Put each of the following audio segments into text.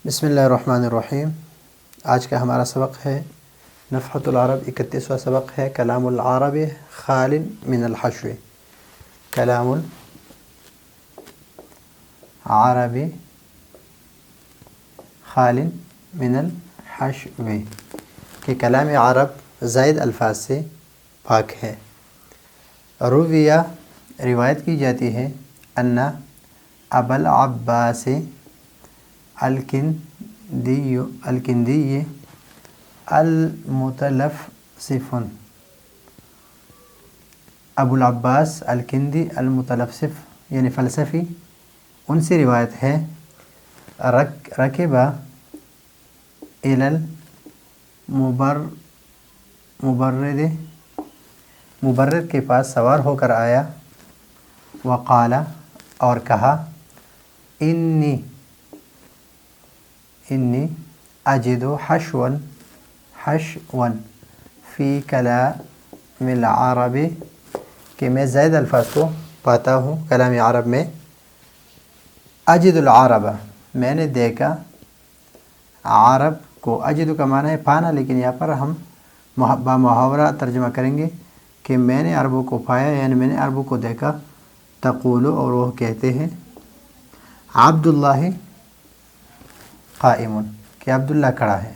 بسم اللہ الرحمن الرحیم۔ آج کا ہمارا سبق ہے نفحۃ العرب، 31واں سبق ہے کلام العرب خال من الحشو۔ کلام العرب خال من الحشو کہ کلام عرب زائد الفاظ سے پاک ہے۔ رویہ روایت کی جاتی ہے ان ابا العباس الکندی المتلفصف، ابو العباس الکندی المتلفصف یعنی فلسفی، ان سے روایت ہے رکبہ الی مبرد کے پاس سوار ہو کر آیا، وقال اور کہا، انی اجد حشوا فی کلام العرب کہ میں زائد الفاظ کو پاتا ہوں کلام عرب میں۔ اجد العرب میں نے دیکھا، عرب کو اجد کا معنی ہے پانا، لیکن یہاں پر ہم بامحاورہ ترجمہ کریں گے کہ میں نے عربوں کو پایا، یعنی میں نے عربوں کو دیکھا۔ تقول اور وہ کہتے ہیں، عبداللہ قائم کہ عبداللہ کھڑا ہے۔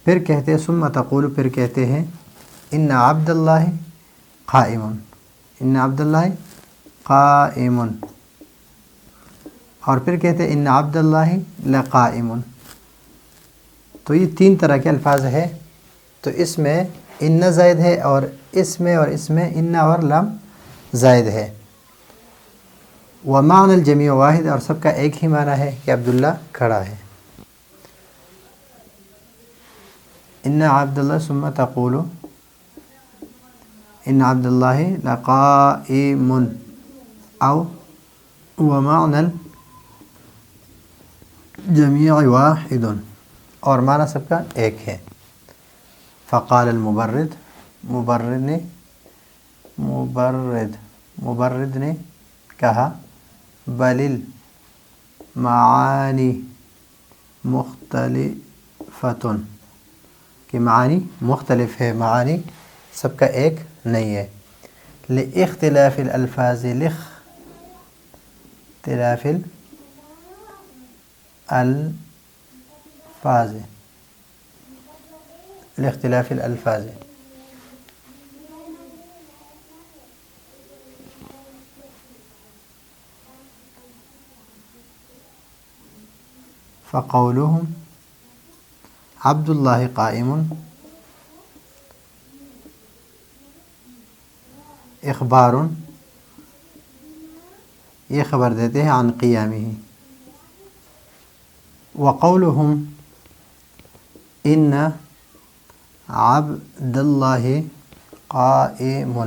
پھر کہتے ہیں ثم تقول پھر کہتے ہیں، ان عبداللہ قائم، ان عبداللہ قائم، اور پھر کہتے ہیں ان عبداللہ لقائم۔ تو یہ تین طرح کے الفاظ ہیں، تو اس میں ان زائد ہے اور اس میں ان اور لم زائد ہے۔ ومعنى الجمیع واحد اور سب کا ایک ہی معنی ہے کہ عبداللہ کھڑا ہے۔ ان عبداللہ ثم تقول ان عبداللہ لقائم، او ومعنى الجمیع واحد اور معنی سب کا ایک ہے۔ فقال المبرد مبرد نے کہا، بل المعانی مختلفۃ کہ معانی مختلف ہے، معانی سب کا ایک نہیں ہے۔ لاختلاف الالفاظ لاختلاف الالفاظ فقولهم عبد اللہ قائم اخبار، یہ خبر دیتے ہیں عن قیامہ۔ وقولهم ان عبد اللہ قائم،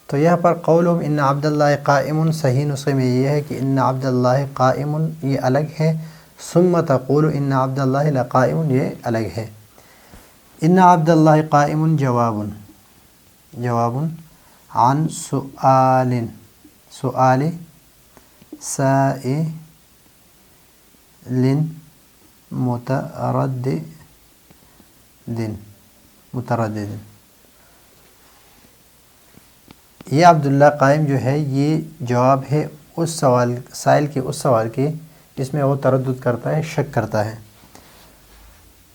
تو یہاں پر قولهم ان عبد اللہ قائم صحیح نسخے میں یہ ہے کہ ان عبد اللہ قائم یہ الگ ہے، ثم تقول ان عبد اللہ لقائم یہ الگ ہے۔ ان عبد اللہ قائم جواب عن سؤال سائل متردد، یہ عبداللہ قائم جو ہے یہ جواب ہے اس سوال سائل کے، اس سوال کے جس میں وہ تردد کرتا ہے، شک کرتا ہے۔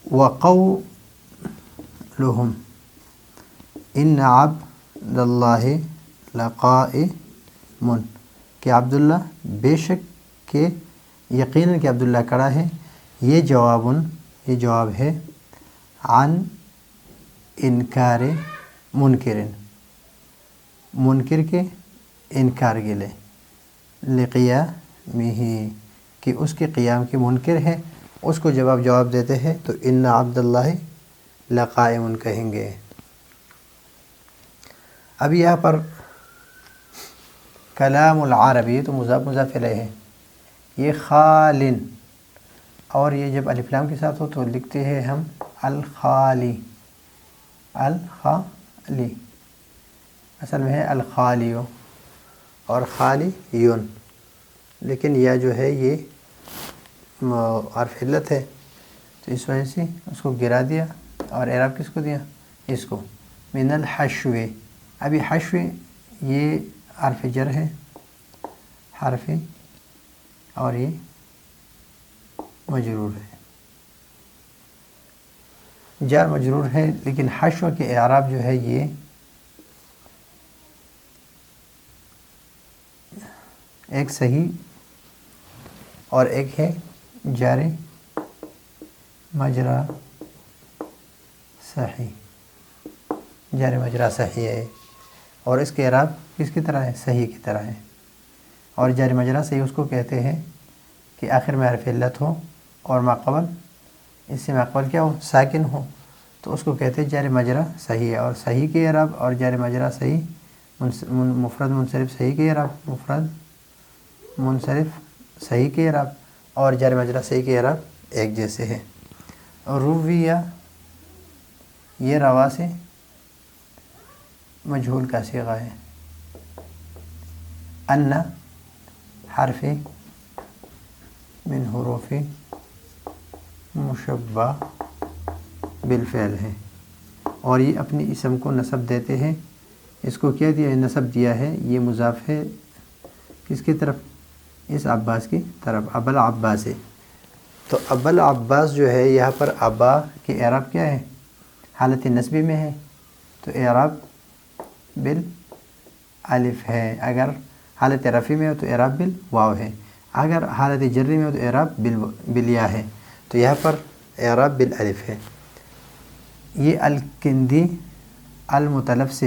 وقولهم ان عبد اللہ لقائم کہ عبداللہ بے شک کہ یقیناً کہ عبداللہ کھڑا ہے، یہ جواب ہے عن انکار منکر کے انکار کے لئے، لقیامہ کہ اس کے قیام کے منکر ہے، اس کو جب آپ جواب دیتے ہیں تو ان عبداللہ لقائم کہیں گے۔ اب یہاں پر کلام العربی تو مضاف مضاف الیہ ہے، یہ خالن، اور یہ جب الف لام کے ساتھ ہو تو لکھتے ہیں ہم الخالی، اصل میں ہے الخالیو اور خالیون، لیکن یہ جو ہے یہ حرف علت ہے تو اس وجہ سے اس کو گرا دیا، اور اعراب کس کو دیا؟ اس کو. من الحشو، ابھی حشو یہ حرف جر ہے، حرف، اور یہ مجرور ہے، جار مجرور ہے، لیکن حشو کے اعراب جو ہے یہ ایک صحیح اور ایک ہے جاری مجرا صحیح. جاری مجرا صحیح ہے، اور اس کے اعراب کس کی طرح ہے؟ صحیح کی طرح ہے. اور جاری مجرا صحیح اس کو کہتے ہیں کہ آخر میں حرف علت ہو اور ماقبل، اس سے ماقبل کیا ہو؟ ساکن ہو، تو اس کو کہتے ہیں جاری مجرا صحیح ہے. اور صحیح کے اعراب اور جاری مجرا صحیح، مفرد منصرف صحیح کے اعراب، مفرد منصرف صحیح کے اعراب اور جاری مجرا صحیح کے اعراب ایک جیسے ہے. اور رویہ یہ روا سے مجہول کا صیغہ ہے. ان حرف من حروف مشبہ بالفعل ہے، اور یہ اپنی اسم کو نسب دیتے ہیں. اس کو کیا دیا ہے؟ نسب دیا ہے. یہ مضاف ہے کس کی طرف؟ اس عباس کی طرف، ابل عباس ہے. تو ابل عباس جو ہے یہاں پر ابا کی اعراب کیا ہے؟ حالت نسبی میں ہے، تو اعراب بالالف ہے. اگر حالت رفع میں ہو تو اعراب بالواو ہے. اگر حالت جری میں ہو تو اعراب بالیا ہے. تو یہاں پر اعراب بالالف ہے. یہ الکندی، المتلفظ،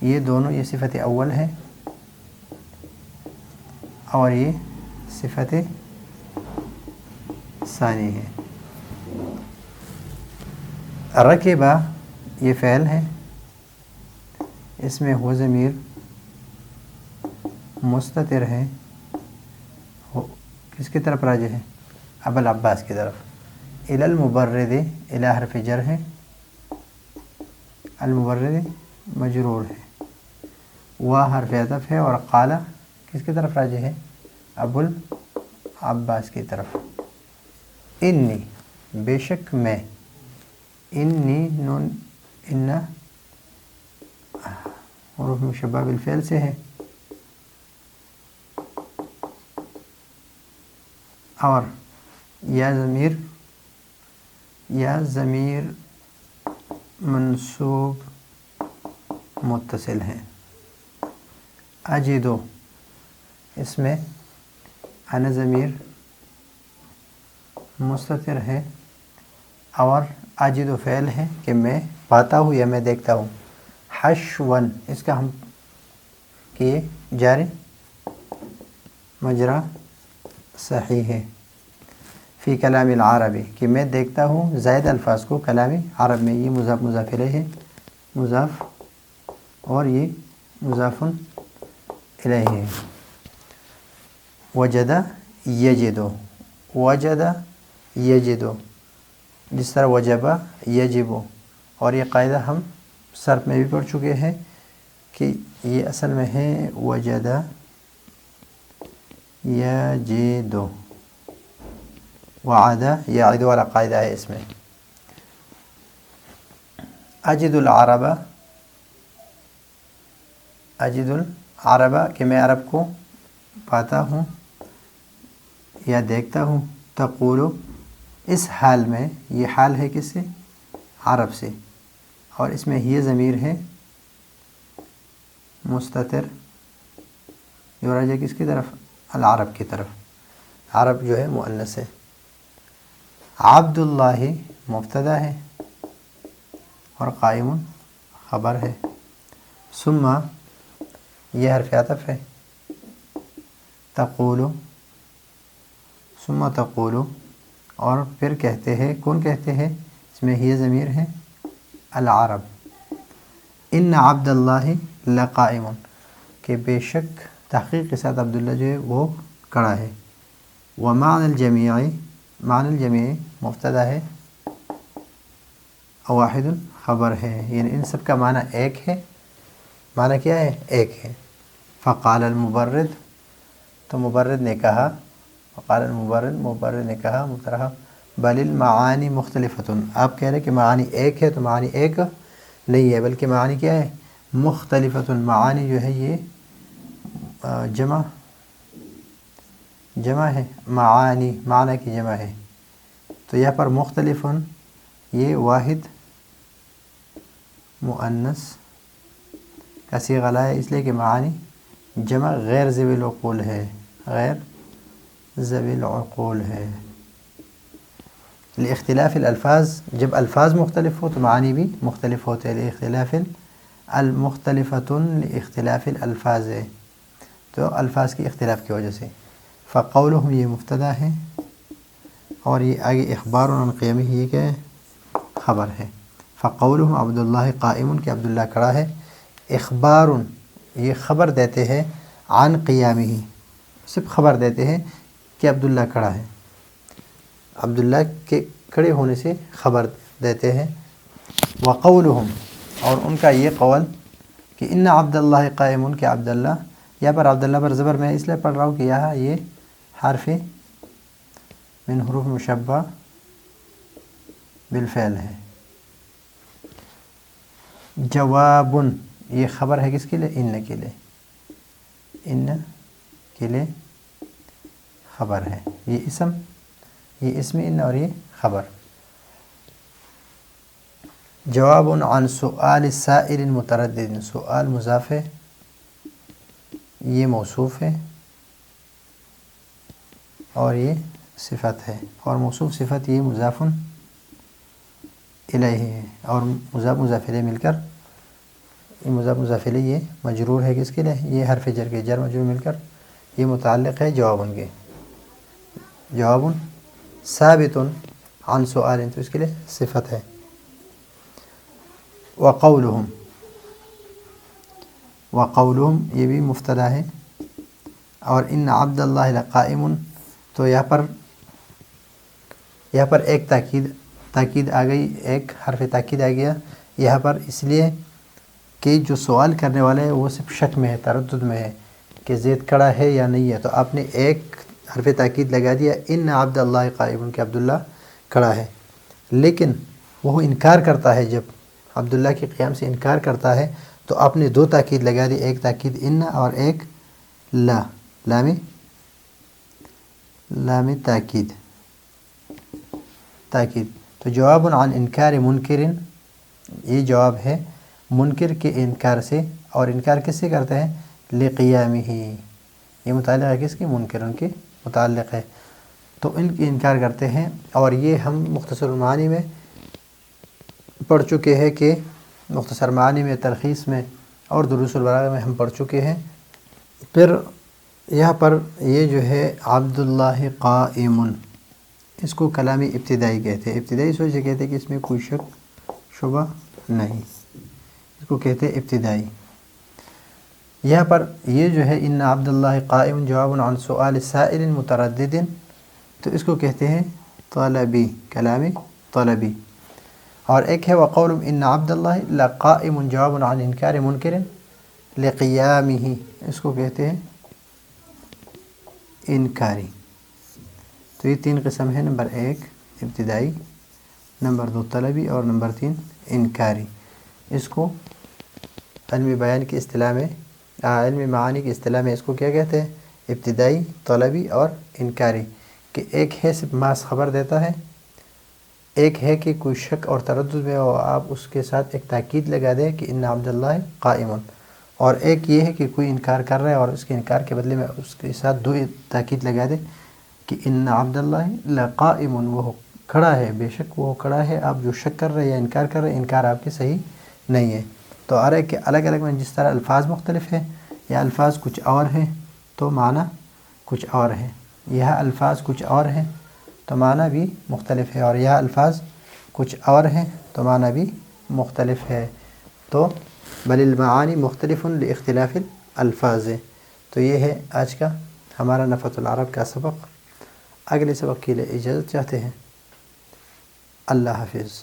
یہ دونوں، یہ صفت اول ہے اور یہ صفت ثانی ہے. رکبہ یہ فعل ہے، اس میں ہو ضمیر مستتر ہے، کس کی طرف راجع ہے؟ ابل عباس کی طرف. الی المبرد، الی حرف جر ہے، المبرد مجرور ہے، وہ حرف عطف ہے، اور قال کس کی طرف راجع ہے؟ ابو العباس کی طرف. انی بے شک میں، انی نون ان حروف مشبہ بالفعل سے ہے، اور یا ضمیر منصوب متصل ہے. اجدو اس میں انا ضمیر مستتر ہے، اور اجدو فعل ہے کہ میں پاتا ہوں یا میں دیکھتا ہوں. حشون اس کا ہم کیے جاری مجرا صحیح ہے. فی کلام العربی کہ میں دیکھتا ہوں زائد الفاظ کو کلام عرب میں. یہ مضاف مضاف الیہ ہے، مضاف، اور یہ مضاف الیہ ہے. وجد یجدو، وجد یجدو، جس طرح وجبہ یجبو. اور یہ قاعدہ ہم صرف میں بھی پڑھ چکے ہیں کہ یہ اصل میں ہے وجد یجدو، وعد یعد والا قاعدہ ہے اس میں. اجد العرب، اجد العرب کہ میں عرب کو پاتا ہوں یا دیکھتا ہوں. تقول اس حال میں، یہ حال ہے کس سے؟ عرب سے، اور اس میں یہ ضمیر ہے مستتر، جو راجع کس کی طرف؟ العرب کی طرف. عرب جو ہے مؤنث ہے. عبداللہ مبتدا ہے اور قائم خبر ہے. ثم یہ حرف عطف ہے. تقول، ثم تقول، اور پھر کہتے ہیں. کون کہتے ہیں؟ اس میں یہ ضمیر ہے العرب. ان عبداللہ لقائم کہ بے شک تحقیق کے ساتھ عبداللہ جو ہے وہ کھڑا ہے. ومعنى الجميع، معنی الجمیع مبتدا ہے، واحد خبر ہے، یعنی ان سب کا معنی ایک ہے. معنی کیا ہے؟ ایک ہے. فقال المبرد، تو مبرد نے کہا وقال المبرد، مبرد نے کہا مبتدا بل المعانی مختلفۃ، آپ کہہ رہے کہ معانی ایک ہے، تو معانی ایک نہیں ہے بلکہ معانی کیا ہے؟ مختلفۃ۔ معانی جو ہے یہ جمع ہے، معانی معنی کی جمع ہے، تو یہاں پر مختلف یہ واحد مؤنث کا صیغہ لایا ہے، اس لیے کہ معانی جمع غیر ذوی العقول ہے، غیر ذوی العقول ہے۔ لاختلاف الالفاظ، جب الفاظ مختلف ہو تو معانی بھی مختلف ہوتے ہیں، لاختلاف المختلفۃ لاختلاف الالفاظ ہے، تو الفاظ کی اختلاف کی وجہ سے۔ فقولہم یہ مبتدا ہے، اور یہ آگے اخبار عن قیامہ یہ کیا ہے؟ خبر ہے۔ فقولہم عبداللہ قائم کہ عبداللہ کھڑا ہے، اخبار یہ خبر دیتے ہیں عن قیامہ، صرف خبر دیتے ہیں کہ عبداللہ کھڑا ہے، عبداللہ کے کھڑے ہونے سے خبر دیتے ہیں۔ وقولہم اور ان کا یہ قول کہ ان عبداللہ قائم کہ عبداللہ، یہاں پر عبداللہ پر زبر میں اس لیے پڑھ رہا ہوں کہ یہاں یہ حرف من حروف مشبہ بالفعل ہے۔ جواب یہ خبر ہے کس کے لیے؟ ان کے لیے، ان کے لیے خبر ہے، یہ اسم ان اور یہ خبر۔ جواب عن سؤال سائل متردد، سؤال مضاف ہے، یہ موصوف ہے اور یہ صفت ہے، اور موصوف صفت یہ مضاف الیہ ہے، اور مضاف مضاف الیہ مل کر یہ مضاف مضاف الیہ یہ مجرور ہے کس کے لیے؟ یہ حرف جر کے، جر مجرور مل کر یہ متعلق ہے جواب کے۔ جواب ثابت عن سؤال تو اس کے لیے صفت ہے۔ وقولہم یہ بھی مبتدا ہے، اور ان عبداللہ لقائم تو یہاں پر ایک تاکید آ گئی، ایک حرف تاکید آ گیا یہاں پر، اس لیے کہ جو سوال کرنے والے ہیں وہ صرف شک میں ہے، تردد میں ہے کہ زید کھڑا ہے یا نہیں ہے، تو آپ نے ایک حرف تاکید لگا دیا ان عبداللہ قائم کہ عبداللہ کھڑا ہے، لیکن وہ انکار کرتا ہے، جب عبداللہ کے قیام سے انکار کرتا ہے تو آپ نے دو تاکید لگا دی، ایک تاکید ان اور ایک لام تاکید۔ تو جواب عن انکار منکر یہ جواب ہے منکر کے انکار سے، اور انکار کس سے کرتے ہیں؟ لقیامہ، یہ متعلق ہے کس کی؟ منکر، ان کے متعلق ہے، تو ان کی انکار کرتے ہیں، اور یہ ہم مختصر المعانی میں پڑھ چکے ہیں کہ مختصر معانی میں، تلخیص میں اور دروس البلاغہ میں ہم پڑھ چکے ہیں۔ پھر یہاں پر یہ جو ہے عبداللہ قائم، اس کو کلامی ابتدائی کہتے ہیں، ابتدائی سوچ سے کہتے ہیں کہ اس میں کوئی شک شبہ نہیں، اس کو کہتے ہیں ابتدائی۔ یہاں پر یہ جو ہے ان عبداللہ قائم جواب عن سؤال سائل متردد، تو اس کو کہتے ہیں طلبی، کلامی طلبی۔ اور ایک ہے وقول ان عبداللہ لقائم جواب عن انکار منکر لقیامہ، اس کو کہتے ہیں انکاری۔ تو یہ تین قسم ہے، نمبر ایک ابتدائی، نمبر دو طلبی، اور نمبر تین انکاری۔ اس کو علم بیان کی اصطلاح میں، علم معانی کی اصطلاح میں اس کو کیا کہتے ہیں؟ ابتدائی، طلبی اور انکاری، کہ ایک ہے صرف محض خبر دیتا ہے، ایک ہے کہ کوئی شک اور تردد میں ہو آپ اس کے ساتھ ایک تاکید لگا دیں کہ ان عبداللہ قائم، اور ایک یہ ہے کہ کوئی انکار کر رہا ہے اور اس کے انکار کے بدلے میں اس کے ساتھ دو تاکید لگا دیں کہ ان عبداللہ لقائم، وہ کھڑا ہے، بے شک وہ کھڑا ہے، آپ جو شک کر رہے ہیں یا انکار کر رہے ہیں، انکار آپ کے صحیح نہیں ہے۔ تو ہر ایک کے الگ الگ میں جس طرح الفاظ مختلف ہیں یا الفاظ کچھ اور ہیں تو معنی کچھ اور ہے، یہ الفاظ کچھ اور ہیں تو معنی بھی مختلف ہے، اور یہ الفاظ کچھ اور ہیں تو معنی بھی مختلف ہے۔ تو بل المعانی مختلف لاختلاف الفاظ، تو یہ ہے آج کا ہمارا نفحۃ العرب کا سبق۔ اگلے سبق کے لیے اجازت چاہتے ہیں۔ اللہ حافظ۔